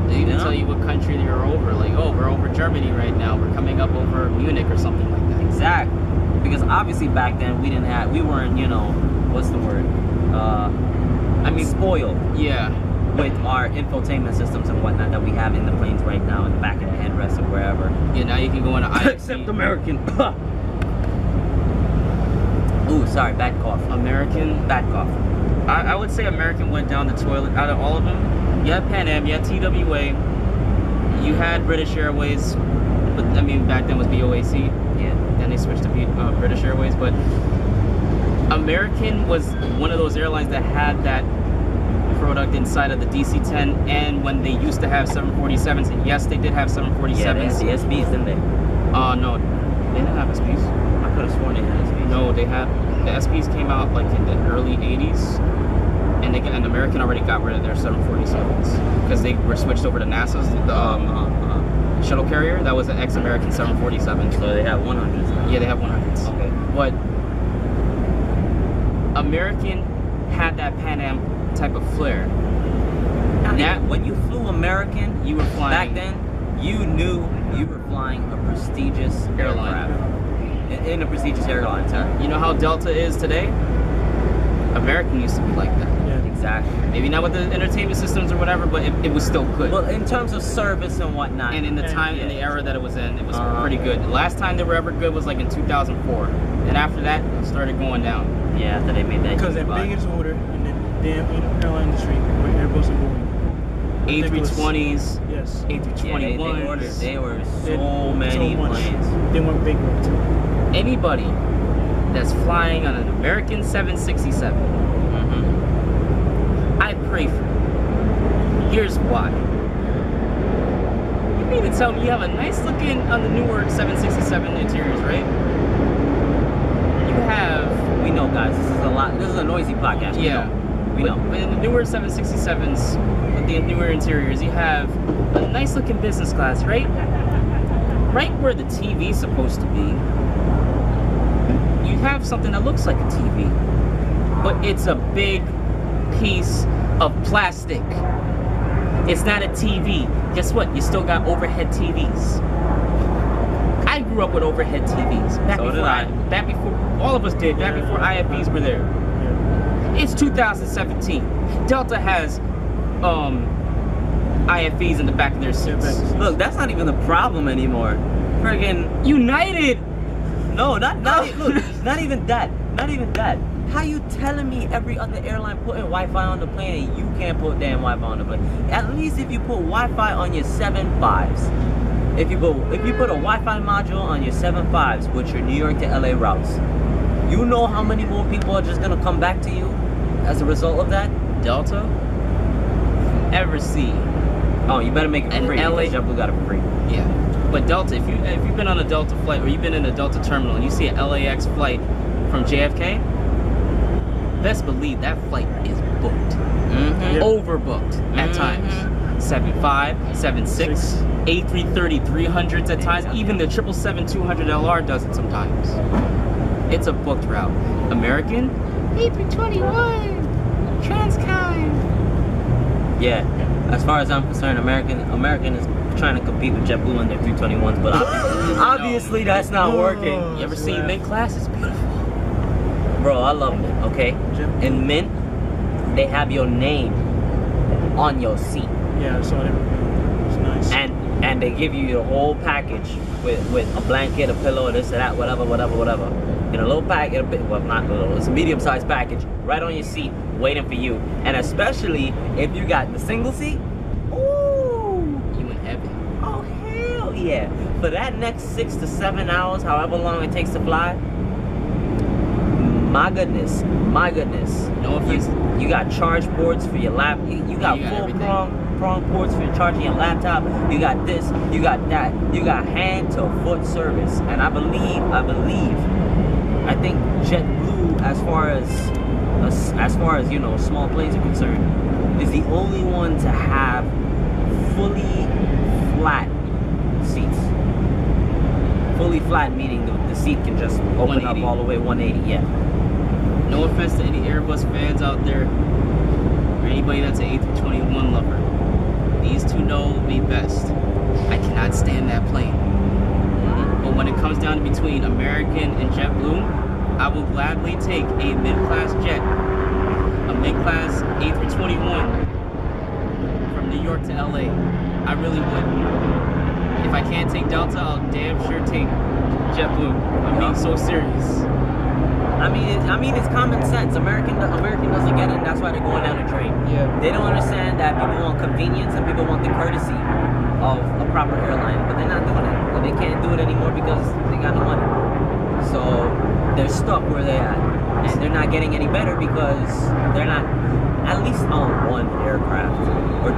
They even You know? tell you what country you're over. Like, oh, we're over Germany right now. We're coming up over Munich or something like that. Exactly. Because obviously back then we weren't, you know, what's the word? I mean, spoiled Yeah. with our infotainment systems and whatnot that we have in the planes right now, in the back of the headrest or wherever. Yeah, now you can go into IFC. Except American. Ooh, sorry, bad cough. American. Bad cough. I would say American went down the toilet out of all of them. You had Pan Am, you had TWA, you had British Airways, but I mean back then was BOAC. Yeah. Then they switched to British Airways, but American was one of those airlines that had that product inside of the DC-10, and when they used to have 747s, and yes, they did have 747s. Yeah, they had the SBs, didn't they? No, they didn't have SPs. I could have sworn they had SBs. No, they had the SPs came out like in the early 80s, and American already got rid of their 747s because they were switched over to NASA's shuttle carrier. That was an ex-American 747. So they have 100s now. Yeah, they have 100s. Okay. But American had that Pan Am type of flair. Now, when you flew American, You were flying. back then, you knew you were flying a prestigious Airline. aircraft. In a prestigious airline, huh? You know how Delta is today? American used to be like that. Yeah. Exactly. Maybe not with the entertainment systems or whatever, but it was still good. Well, in terms of service and whatnot. And in the time, in the yeah. era that it was in, it was Uh-huh. pretty good. The last time they were ever good was like in 2004. And after that, it started going down. Yeah, after they made that. Because huge that buy. biggest order in the damn airline industry were Airbus and Boeing. A320s, Yes. Yeah, they A321s. ordered. They were They- so many much. planes. They went big with it too. Anybody that's flying on an American 767, Mm-hmm. I pray for you. Here's why. You mean to tell me you have a nice looking on the newer 767 interiors, right? You have, We know, guys. This is a lot. This is a noisy podcast. We yeah. know. We know. But in the newer 767s, with the newer interiors, you have a nice looking business class, right? Right where the TV's supposed to be, you have something that looks like a TV, but it's a big piece of plastic. It's not a TV. Guess what? You still got overhead TVs. I grew up with overhead TVs. So did I. Back before, all of us did. Back before IFBs were there. Yeah. It's 2017. Delta has IFBs in the back of their seats. Look, that's not even the problem anymore. Friggin' United! no, not look, not even that. Not even that. How you telling me every other airline putting Wi-Fi on the plane and you can't put damn Wi-Fi on the plane? At least if you put Wi-Fi on your 7.5s. If you put a Wi-Fi module on your 7.5s with your New York to LA routes, you know how many more people are just gonna come back to you as a result of that? Delta? Ever see? Oh, you better make it And free. LA because JetBlue got it for free. Yeah. But Delta, if you've been on a Delta flight or you've been in a Delta terminal and you see an LAX flight from JFK, best believe that flight is booked. Mm-hmm. Yeah. Overbooked at times. 7.5, 7.6, A330 300s at times. Even the 777-200LR does it sometimes. It's a booked route. American, A321, Transcon. Yeah. As far as I'm concerned, American is trying to compete with JetBlue and their 321s, but obviously that's not working. You ever seen mid class? It's beautiful. Bro, I love Mint, okay? In Mint, they have your name on your seat. Yeah, I saw that. It was nice. And they give you your whole package with a blanket, a pillow, this and that, whatever. In a little package, well, not little, it's a medium-sized package right on your seat, waiting for you. And especially if you got the single seat, ooh, You in heaven. oh hell yeah! For that next 6 to 7 hours, however long it takes to fly, My goodness. No offense. You got charge ports for your lap. You got you got full everything. prong ports for charging your laptop. You got this. You got that. You got hand to foot service. And I think JetBlue, as far as you know, small planes are concerned, is the only one to have fully flat seats. Fully flat meaning the seat can just open up 180. all the way 180. Yeah. No offense to any Airbus fans out there, or anybody that's an A321 lover. These two know me best. I cannot stand that plane. But when it comes down to between American and JetBlue, I will gladly take a mid-class jet, a mid-class A321 from New York to LA. I really would. If I can't take Delta, I'll damn sure take JetBlue. I'm being so serious. I mean, it's common sense. American doesn't get it, and that's why they're going down the drain. Yeah. They don't understand that people want convenience and people want the courtesy of a proper airline, but they're not doing it. But they can't do it anymore because they got no money. So they're stuck where they're at, and they're not getting any better because they're not at least on one aircraft, or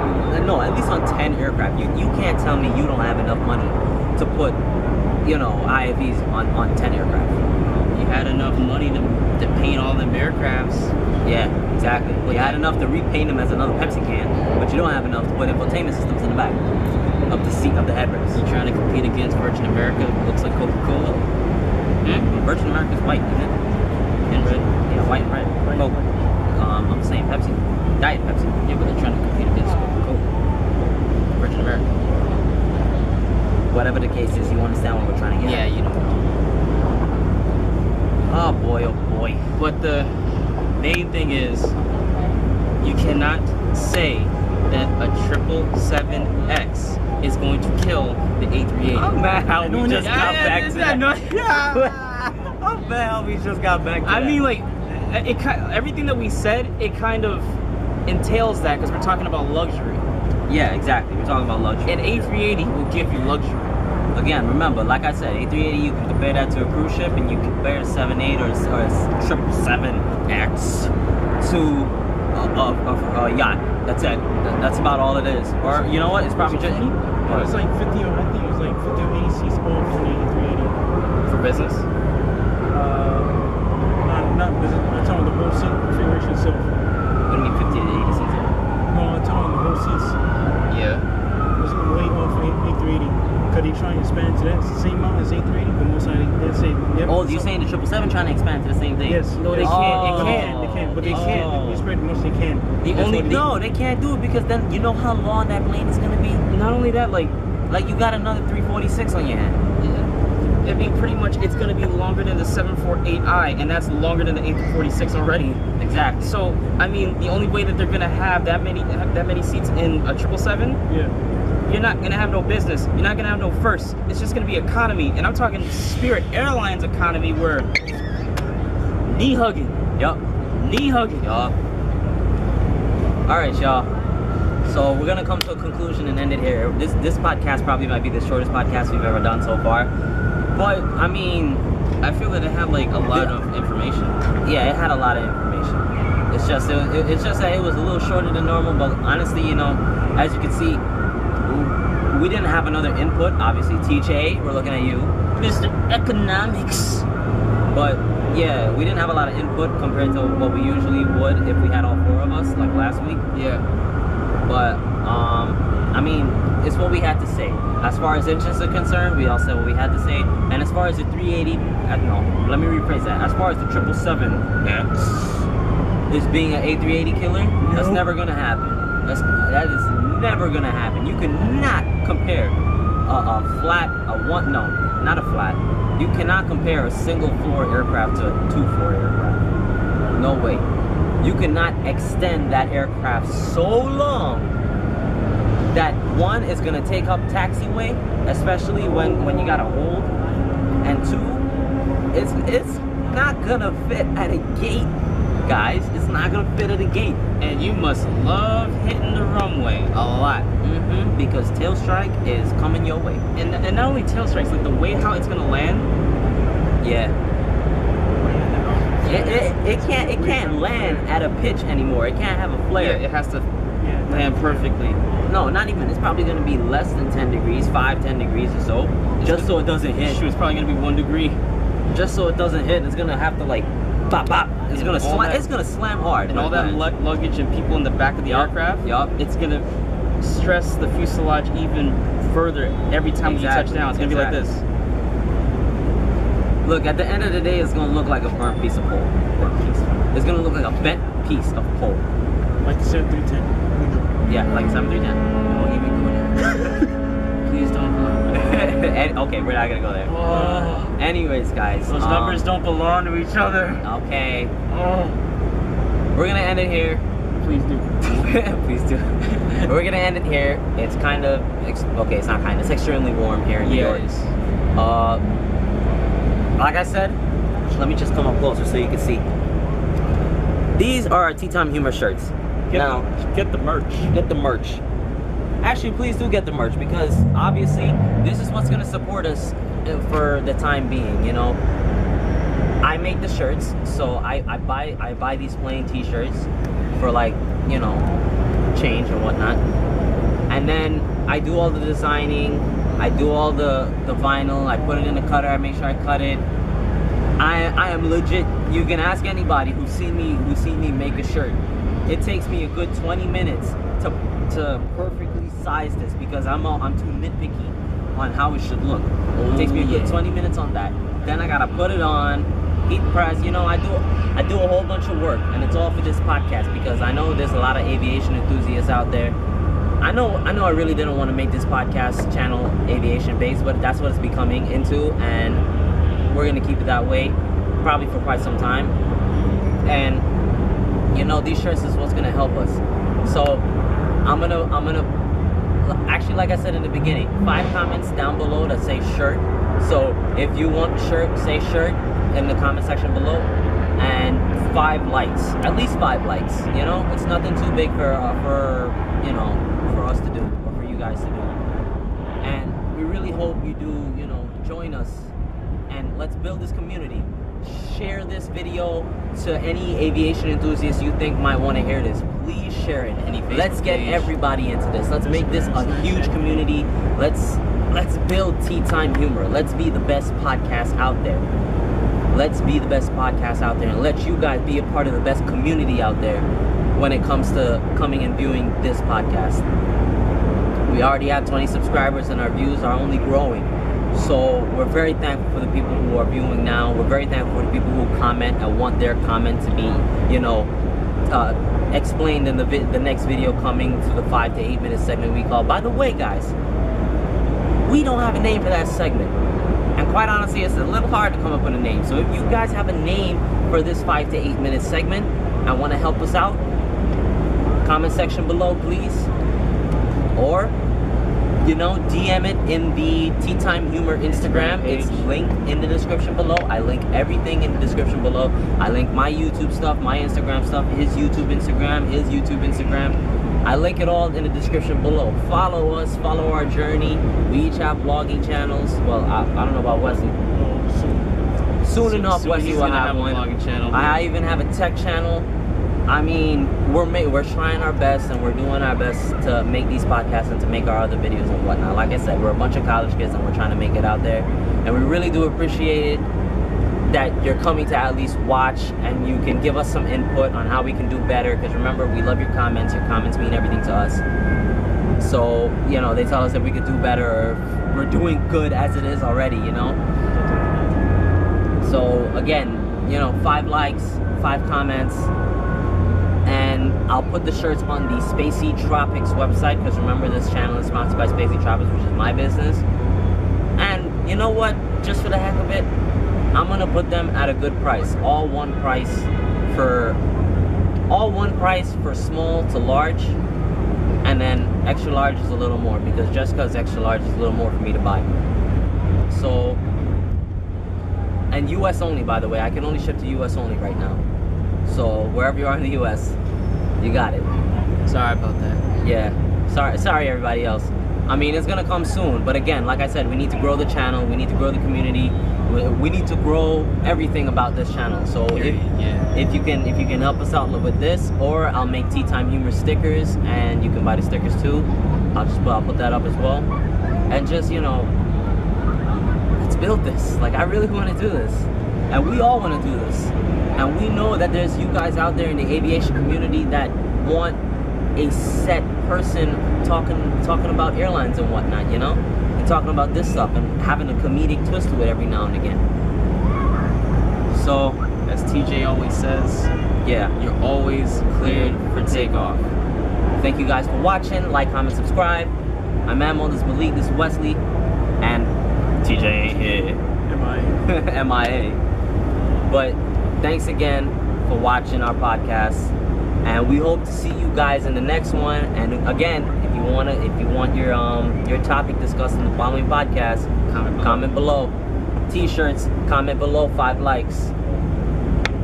no, at least on 10 aircraft. You can't tell me you don't have enough money to put, you know, IFEs on 10 aircraft. You had enough money to paint all them aircrafts. Yeah, exactly. You had enough to repaint them as another Pepsi can, but you don't have enough to put infotainment systems in the back of the seat of the headrest. You're trying to compete against Virgin America, looks like Coca-Cola. Virgin America's white, isn't it? And red. Yeah, white and red. Coke. I'm saying Pepsi. Diet Pepsi. Yeah, but they're trying to compete against Coca-Cola. Virgin America. Whatever the case is, you understand what we're trying to get Yeah, at. you know. Oh boy, oh boy. But the main thing is, you cannot say that a 777X is going to kill the A380. I'm mad how we just got back to that. Yeah. I'm mad how we just got back to that. I mean, like, everything that we said, it kind of entails that because we're talking about luxury. Yeah, exactly. We're talking about luxury. An A380 will give you luxury. Again, remember, like I said, A380, you can compare that to a cruise ship, and you can compare a 78 or a 777X to a yacht. That's it. That's about all it is. Or, you know what? It's probably just... It's like 50, or I think it was like 50 or 80 seats all for the A380. For business? Not business. I'm talking the whole seat configuration itself. What do you mean 50 to 80 seats? No, I'm talking the whole seats. Yeah. It was way off A380. Could they try and expand to that same amount as A380? But most likely they'd say, yep. Oh, you're saying the 777 trying to expand to the same thing? Yes. No, they yes. can't. Oh. They can't. They can, but they can't. Oh. They spread the most they can. The That's only what they- No, they can't do it because then you know how long that plane is going to be? Not only that, like Like, you got another 346 on your hand. I mean, pretty much it's going to be longer than the 748i, and that's longer than the A346 already. Exactly. So, I mean, the only way that they're going to have that many seats in a 777, Yeah. you're not going to have no business. You're not going to have no first. It's just going to be economy. And I'm talking Spirit Airlines economy where knee hugging. Yup. Knee hugging. Yup. Alright, y'all. So we're gonna come to a conclusion and end it here. This podcast probably might be the shortest podcast we've ever done so far. But I mean, I feel that it had like a lot of information. yeah, it had a lot of information. It's just that it was a little shorter than normal. But honestly, you know, as you can see, we didn't have another input. Obviously, TJ, we're looking at you, Mr. Economics. But yeah, we didn't have a lot of input compared to what we usually would if we had all four of us, like last week. Yeah. But I mean, it's what we had to say. As far as engines are concerned, we all said what we had to say. And as far as the 380, no, let me rephrase that. As far as the 777X is being an A380 killer, that's never gonna happen. That is never gonna happen. You cannot compare a flat, not a flat. You cannot compare a single floor aircraft to a 2-floor aircraft. No way. You cannot extend that aircraft so long that one is gonna take up taxiway, especially when you gotta hold, and two, it's not gonna fit at a gate, guys. It's not gonna fit at a gate. And you must love hitting the runway a lot. Because tail strike is coming your way. And not only tail strikes, like the way how it's gonna land. Yeah. It can't land at a pitch anymore. It can't have a flare. Yeah, it has to land perfectly. No, not even. It's probably gonna be less than 10 degrees, 5, 10 degrees or so, just so it doesn't hit. Shoot, it's probably gonna be 1 degree. Just so it doesn't hit. It's gonna have to like, bop bop. It's gonna slam. It's gonna slam hard. And all that luggage and people in the back of the aircraft. Yup. It's gonna stress the fuselage even further every time we touch down. It's gonna be like this. Look, at the end of the day, it's gonna look like a burnt piece of pole. It's gonna look like a bent piece of pole. Like the 7310. Yeah, like a 7310. Don't even go there. Please don't go. Okay, we're not gonna go there. Oh, Anyways, guys, those numbers don't belong to each other. Okay, Oh, we're gonna end it here. please do. Please do. We're gonna end it here. It's kind of okay. It's not kind. It's extremely warm here in New York. It is. Like I said, let me just come up closer so you can see. These are our Tea Time Humor shirts. Get the merch. Get the merch. Actually, please do get the merch, because obviously this is what's gonna support us for the time being. You know, I make the shirts, so I buy these plain T-shirts for, like, you know, change and whatnot, and then I do all the designing. I do all the vinyl. I put it in the cutter. I make sure I cut it. I am legit. You can ask anybody who's seen me make a shirt. It takes me a good 20 minutes to perfectly size this, because I'm too nitpicky on how it should look. It takes me a good 20 minutes on that. Then I gotta put it on, heat press. You know, I do a whole bunch of work, and it's all for this podcast, because I know there's a lot of aviation enthusiasts out there. I know I really didn't want to make this podcast channel aviation based, but that's what it's becoming into, and we're gonna keep it that way probably for quite some time. And you know, these shirts is what's gonna help us. So I'm gonna actually, like I said in the beginning, 5 comments down below that say shirt. So if you want shirt, say shirt in the comment section below, and 5 likes, at least 5 likes. You know, it's nothing too big for you know, for us to do, or for you guys to do. And we really hope you do, you know, join us, and let's build this community. Share this video to any aviation enthusiasts you think might want to hear this. Please share it. Let's get everybody into this. Let's make this a huge community. Let's build Tea Time Humor. Let's be the best podcast out there. Let's be the best podcast out there, and let you guys be a part of the best community out there when it comes to coming and viewing this podcast. We already have 20 subscribers, and our views are only growing. So we're very thankful for the people who are viewing now. We're very thankful for the people who comment and want their comment to be, you know, explained in the next video coming for the 5 to 8 minute segment we call. By the way, guys, we don't have a name for that segment. And quite honestly, it's a little hard to come up with a name. So if you guys have a name for this 5 to 8 minute segment and want to help us out, comment section below, please. Or, you know, DM it in the Tea Time Humor Instagram. It's linked in the description below. I link everything in the description below. I link my YouTube stuff, my Instagram stuff, his YouTube Instagram. I link it all in the description below. Follow us, follow our journey. We each have vlogging channels. Well, I don't know about Wesley. Soon enough, Wesley will have one. Vlogging channel. I even have a tech channel. I mean, we're trying our best, and we're doing our best to make these podcasts and to make our other videos and whatnot. Like I said, we're a bunch of college kids, and we're trying to make it out there. And we really do appreciate it that you're coming to at least watch, and you can give us some input on how we can do better. Because remember, we love your comments. Your comments mean everything to us. So, you know, they tell us that we could do better, or we're doing good as it is already, you know. So again, you know, 5 likes, 5 comments. And I'll put the shirts on the Spacey Tropics website, because remember, this channel is sponsored by Spacey Tropics, which is my business. And you know what? Just for the heck of it, I'm gonna put them at a good price. All one price for small to large, and then extra large is a little more, because extra large is a little more for me to buy. So, and US only, by the way. I can only ship to US only right now. So wherever you are in the US, you got it. Sorry about that. Yeah. Sorry everybody else. I mean, it's gonna come soon. But again, like I said, we need to grow the channel. We need to grow the community. We need to grow everything about this channel. So if you can help us out with this, or I'll make Tea Time Humor stickers, and you can buy the stickers too. I'll put that up as well. And just, you know, let's build this. Like, I really want to do this, and we all want to do this. And we know that there's you guys out there in the aviation community that want a set person talking about airlines and whatnot, you know, and talking about this stuff and having a comedic twist to it every now and again. So, as TJ always says, yeah, you're always cleared for takeoff. Thank you guys for watching. Like, comment, subscribe. I'm ANMOL, this is Malik, this is Wesley, and TJ ain't here. MIA. But thanks again for watching our podcast, and we hope to see you guys in the next one. And again, if you want your topic discussed in the following podcast, comment below. T-shirts, comment below, 5 likes,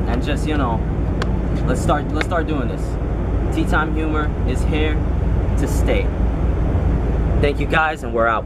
and just, you know, let's start doing this. Tea Time Humor is here to stay. Thank you guys, and we're out.